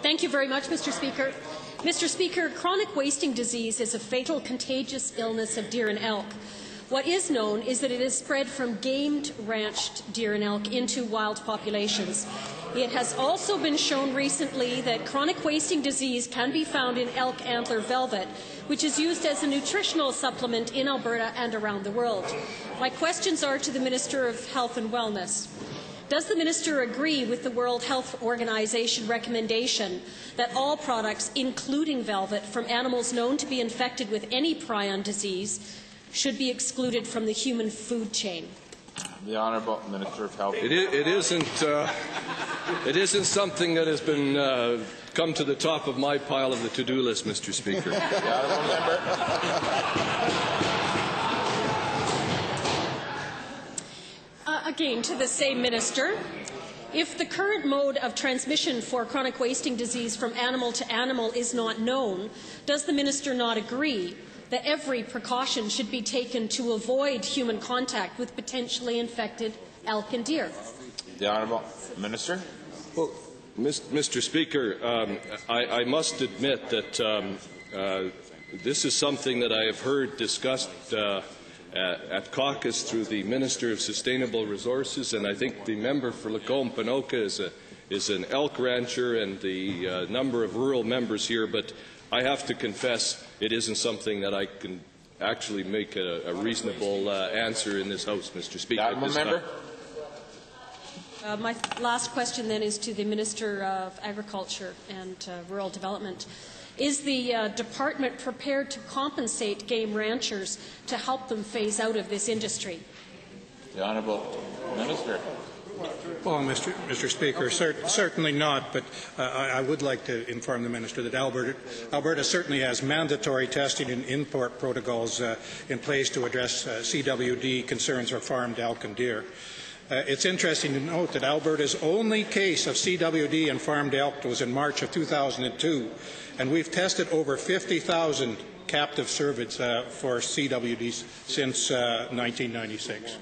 Thank you very much, Mr. Speaker. Mr. Speaker, chronic wasting disease is a fatal contagious illness of deer and elk. What is known is that it is spread from gamed ranched deer and elk into wild populations. It has also been shown recently that chronic wasting disease can be found in elk antler velvet, which is used as a nutritional supplement in Alberta and around the world. My questions are to the Minister of Health and Wellness. Does the Minister agree with the World Health Organization recommendation that all products, including velvet, from animals known to be infected with any prion disease should be excluded from the human food chain? The Honourable Minister of Health. It isn't something that has been come to the top of my pile of the to-do list, Mr. Speaker. The Honourable Member. Again, to the same minister. If the current mode of transmission for chronic wasting disease from animal to animal is not known, does the minister not agree that every precaution should be taken to avoid human contact with potentially infected elk and deer? The Honourable Minister. Well, Mr. Speaker, I must admit that this is something that I have heard discussed at caucus through the Minister of Sustainable Resources, and I think the member for Lacombe-Panoka is an elk rancher, and the number of rural members here, but I have to confess it isn't something that I can actually make a reasonable answer in this House, Mr. Speaker. Honourable Member. My last question then is to the Minister of Agriculture and Rural Development. Is the department prepared to compensate game ranchers to help them phase out of this industry? The Honourable Minister. Well, Mr. Speaker, certainly not, but I would like to inform the Minister that Alberta certainly has mandatory testing and import protocols in place to address CWD concerns for farmed elk and deer. It's interesting to note that Alberta's only case of CWD and farmed elk was in March of 2002, and we've tested over 50,000 captive cervids for CWDs since 1996.